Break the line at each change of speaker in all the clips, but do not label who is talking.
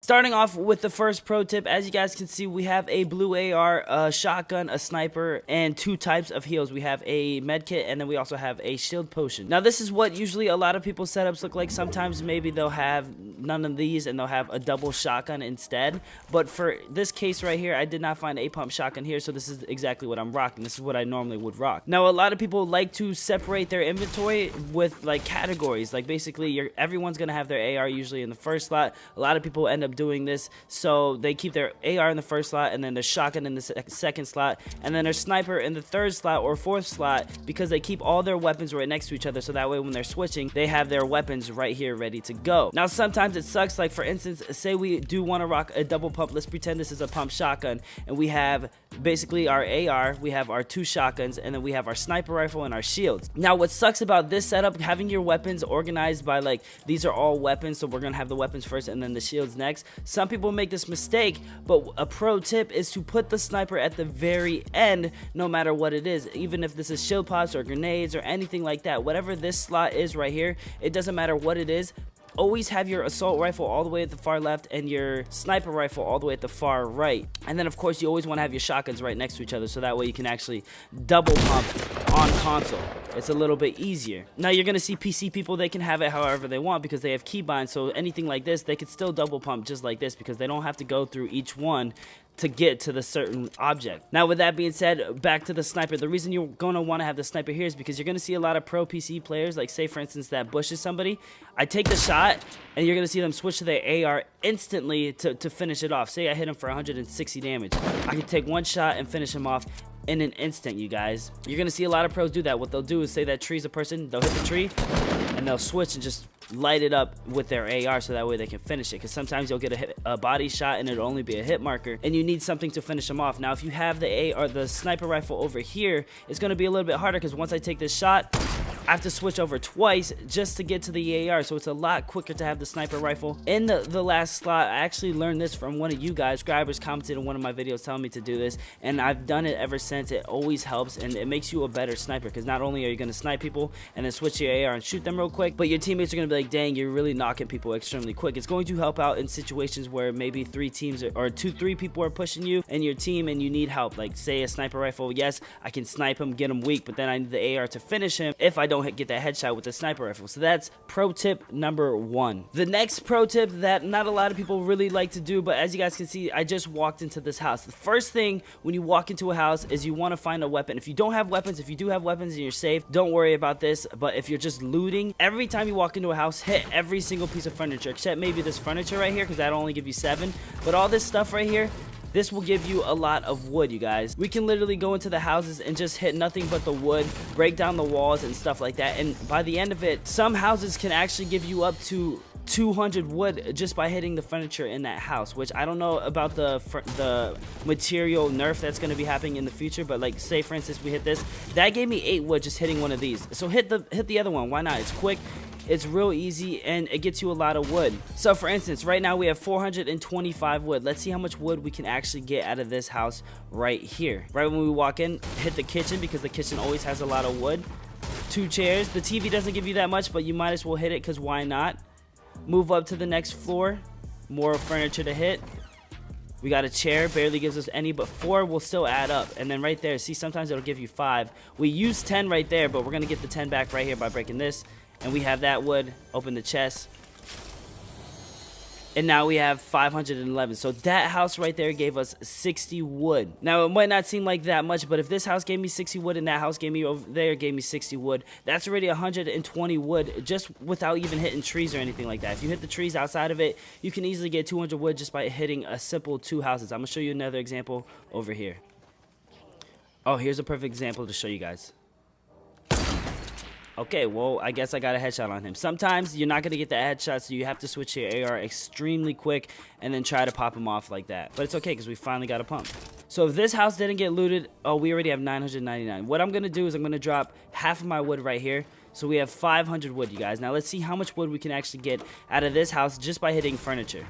Starting off with the first pro tip, as you guys can see, we have a blue AR, a shotgun, a sniper, and 2 types of heals. We have a med kit, and then we also have a shield potion. Now, this is what usually a lot of people's setups look like. Sometimes maybe they'll have none of these, and they'll have a double shotgun instead. But for this case right here, I did not find a pump shotgun here, so this is exactly what I'm rocking. This is what I normally would rock. Now, a lot of people like to separate their inventory with like categories. Like basically, everyone's gonna have their AR usually in the first slot. A lot of people end up doing this, so they keep their AR in the first slot, and then their shotgun in the second slot, and then their sniper in the third slot or fourth slot, because they keep all their weapons right next to each other, so that way when they're switching, they have their weapons right here ready to go. Now, sometimes it sucks. Like for instance, say we do want to rock a double pump. Let's pretend this is a pump shotgun, and we have basically our AR, we have our 2 shotguns, and then we have our sniper rifle and our shields. Now, what sucks about this setup, having your weapons organized by like, these are all weapons, so we're gonna have the weapons first and then the shields next. Some people make this mistake, but a pro tip is to put the sniper at the very end, no matter what it is. Even if this is shield pops or grenades or anything like that, whatever this slot is right here, it doesn't matter what it is. Always have your assault rifle all the way at the far left and your sniper rifle all the way at the far right. And then of course you always want to have your shotguns right next to each other, so that way you can actually double pump on console. It's a little bit easier. Now you're gonna see PC people, they can have it however they want because they have keybinds, so anything like this they could still double pump just like this because they don't have to go through each one to get to the certain object. Now, with that being said, back to the sniper. The reason you're gonna want to have the sniper here is because you're gonna see a lot of pro PC players, like say for instance that bushes somebody. I take the shot and you're gonna see them switch to their AR instantly to finish it off. Say I hit him for 160 damage. I can take one shot and finish him off in an instant, you guys. You're gonna see a lot of pros do that. What they'll do is say that tree's a person, they'll hit the tree and they'll switch and just light it up with their AR so that way they can finish it, because sometimes you'll get a body shot and it'll only be a hit marker and you need something to finish them off. Now if you have the the sniper rifle over here, it's going to be a little bit harder because once I take this shot, I have to switch over twice just to get to the AR, so it's a lot quicker to have the sniper rifle in the last slot. I actually learned this from one of you guys. Subscribers commented in one of my videos telling me to do this, and I've done it ever since. It always helps, and it makes you a better sniper, because not only are you going to snipe people and then switch your AR and shoot them real quick, but your teammates are going to be like, dang, you're really knocking people extremely quick. It's going to help out in situations where maybe 3 teams or 2-3 people are pushing you and your team and you need help. Like say a sniper rifle, yes, I can snipe him, get him weak, but then I need the AR to finish him if I don't get that headshot with the sniper rifle. So that's pro tip number 1. The next pro tip that not a lot of people really like to do, but as you guys can see, I just walked into this house. The first thing when you walk into a house is you want to find a weapon. If you don't have weapons, if you do have weapons and you're safe, don't worry about this. But if you're just looting, every time you walk into a house, hit every single piece of furniture, except maybe this furniture right here, because that'll only give you 7. But all this stuff right here, this will give you a lot of wood, you guys. We can literally go into the houses and just hit nothing but the wood, break down the walls and stuff like that. And by the end of it, some houses can actually give you up to 200 wood just by hitting the furniture in that house, which I don't know about the material nerf that's going to be happening in the future, but like say for instance we hit this, that gave me 8 wood just hitting one of these. So hit the other one. Why not? It's quick, it's real easy, and it gets you a lot of wood. So for instance, right now we have 425 wood. Let's see how much wood we can actually get out of this house right here. Right when we walk in, hit the kitchen, because the kitchen always has a lot of wood. 2 chairs. The TV doesn't give you that much, but you might as well hit it, because why not? Move up to the next floor, more furniture to hit. We got a chair, barely gives us any, but 4 will still add up. And then right there, see, sometimes it'll give you 5. We use 10 right there, but we're gonna get the 10 back right here by breaking this. And we have that wood. Open the chest, and now we have 511. So that house right there gave us 60 wood. Now it might not seem like that much, but if this house gave me 60 wood and that house gave me over there gave me 60 wood, that's already 120 wood just without even hitting trees or anything like that. If you hit the trees outside of it, you can easily get 200 wood just by hitting a simple 2 houses. I'm gonna show you another example over here. Oh, here's a perfect example to show you guys. Okay, well, I guess I got a headshot on him. Sometimes you're not going to get that headshot, so you have to switch your AR extremely quick and then try to pop him off like that. But it's okay, because we finally got a pump. So if this house didn't get looted, oh, we already have 999. What I'm going to do is I'm going to drop half of my wood right here. So we have 500 wood, you guys. Now let's see how much wood we can actually get out of this house just by hitting furniture.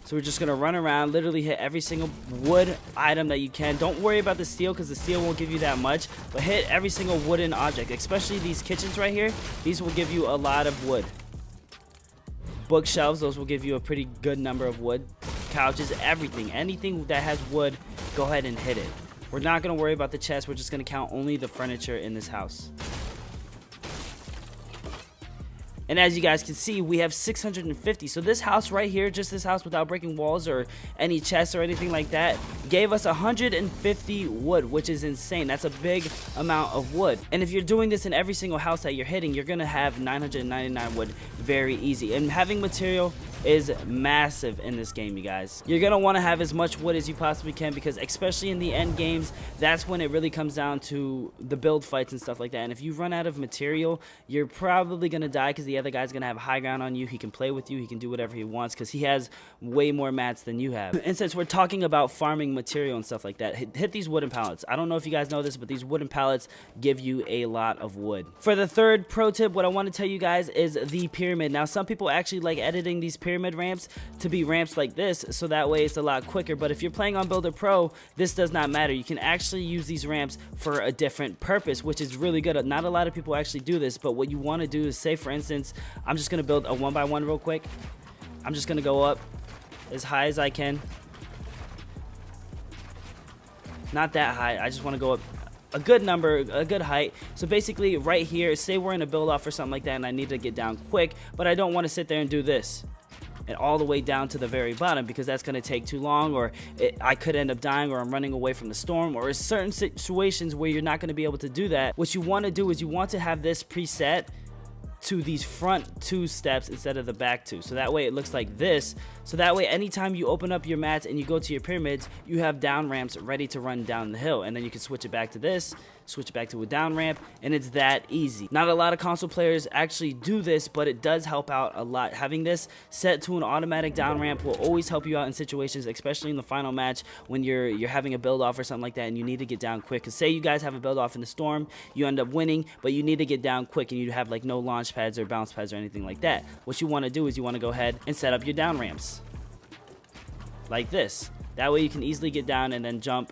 So we're just going to run around, literally hit every single wood item that you can. Don't worry about the steel, because the steel won't give you that much. But hit every single wooden object, especially these kitchens right here. These will give you a lot of wood. Bookshelves, those will give you a pretty good number of wood. Couches, everything. Anything that has wood, go ahead and hit it. We're not going to worry about the chest. We're just going to count only the furniture in this house. And as you guys can see, we have 650. So this house right here, just this house without breaking walls or any chests or anything like that, gave us 150 wood, which is insane. That's a big amount of wood. And if you're doing this in every single house that you're hitting, you're going to have 999 wood very easy. And having material is massive in this game, you guys. You're going to want to have as much wood as you possibly can, because especially in the end games, that's when it really comes down to the build fights and stuff like that. And if you run out of material, you're probably going to die, because the other guy's going to have high ground on you. He can play with you. He can do whatever he wants because he has way more mats than you have. And since we're talking about farming material and stuff like that, hit these wooden pallets. I don't know if you guys know this, but these wooden pallets give you a lot of wood. For the third pro tip, what I want to tell you guys is the pyramid. Now, some people actually like editing these pyramid ramps to be ramps like this, so that way it's a lot quicker. But if you're playing on Builder Pro, this does not matter. You can actually use these ramps for a different purpose, which is really good. Not a lot of people actually do this, but what you want to do is, say for instance, I'm just going to build a 1x1 real quick. I'm just going to go up as high as I can. Not that high. I just want to go up a good number, a good height. So basically right here, say we're in a build off or something like that and I need to get down quick, but I don't want to sit there and do this and all the way down to the very bottom, because that's going to take too long, or I could end up dying, or I'm running away from the storm, or certain situations where you're not going to be able to do that. What you want to do is you want to have this preset to these front two steps instead of the back two, so that way it looks like this. So that way anytime you open up your mats and you go to your pyramids, you have down ramps ready to run down the hill, and then you can switch it back to this, switch it back to a down ramp, and it's that easy. Not a lot of console players actually do this, but it does help out a lot. Having this set to an automatic down ramp will always help you out in situations, especially in the final match when you're having a build off or something like that and you need to get down quick. Because say you guys have a build off in the storm, you end up winning, but you need to get down quick and you have like no launch pads or bounce pads or anything like that. What you want to do is you want to go ahead and set up your down ramps like this. That way you can easily get down and then jump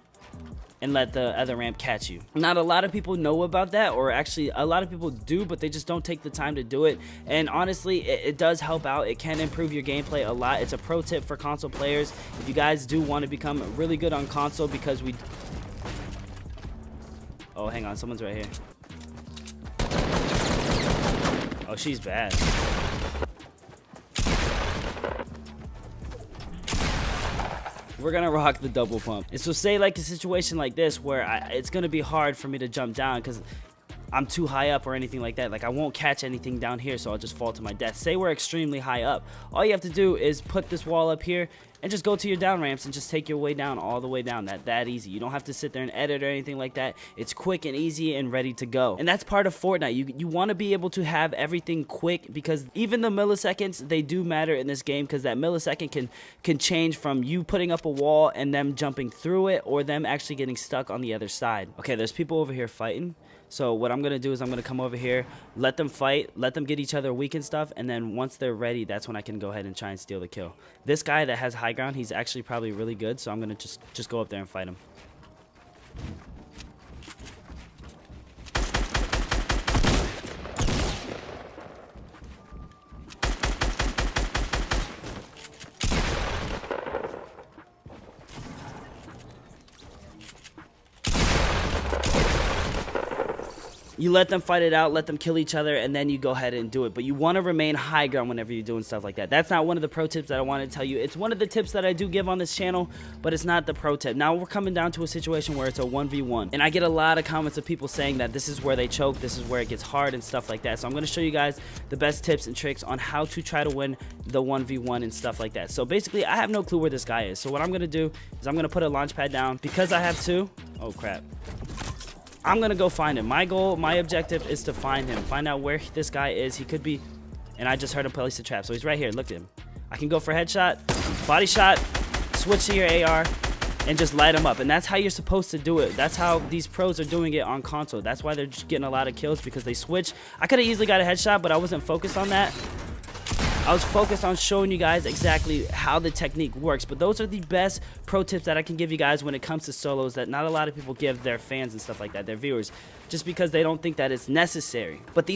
and let the other ramp catch you. Not a lot of people know about that, or actually a lot of people do, but they just don't take the time to do it. And honestly, it does help out. It can improve your gameplay a lot. It's a pro tip for console players if you guys do want to become really good on console, because we... Oh, hang on, someone's right here. Oh, she's bad. We're gonna rock the double pump. And so say like a situation like this where it's gonna be hard for me to jump down because I'm too high up or anything like that. Like I won't catch anything down here, so I'll just fall to my death. Say we're extremely high up. All you have to do is put this wall up here and just go to your down ramps and just take your way down all the way down. That easy. You don't have to sit there and edit or anything like that. It's quick and easy and ready to go. And that's part of Fortnite. You want to be able to have everything quick, because even the milliseconds, they do matter in this game, because that millisecond can change from you putting up a wall and them jumping through it, or them actually getting stuck on the other side. Okay, there's people over here fighting. So what I'm going to do is I'm going to come over here, let them fight, let them get each other weak and stuff, and then once they're ready, that's when I can go ahead and try and steal the kill. This guy that has high ground, he's actually probably really good, so I'm going to just go up there and fight him. You let them fight it out, let them kill each other, and then you go ahead and do it. But you want to remain high ground whenever you're doing stuff like that. That's not one of the pro tips that I want to tell you. It's one of the tips that I do give on this channel, but it's not the pro tip. Now we're coming down to a situation where it's a 1v1. And I get a lot of comments of people saying that this is where they choke, this is where it gets hard and stuff like that. So I'm going to show you guys the best tips and tricks on how to try to win the 1v1 and stuff like that. So basically, I have no clue where this guy is. So what I'm going to do is I'm going to put a launch pad down. Because I have two, oh crap. I'm gonna go find him. My goal, my objective is to find him, find out where this guy is. He could be, and I just heard him place a trap, so he's right here. Look at him. I can go for a headshot, body shot, switch to your AR, and just light him up. And that's how you're supposed to do it. That's how these pros are doing it on console. That's why they're just getting a lot of kills, because they switch. I could have easily got a headshot, but I wasn't focused on that. I was focused on showing you guys exactly how the technique works. But those are the best pro tips that I can give you guys when it comes to solos that not a lot of people give their fans and stuff like that, their viewers, just because they don't think that it's necessary. But these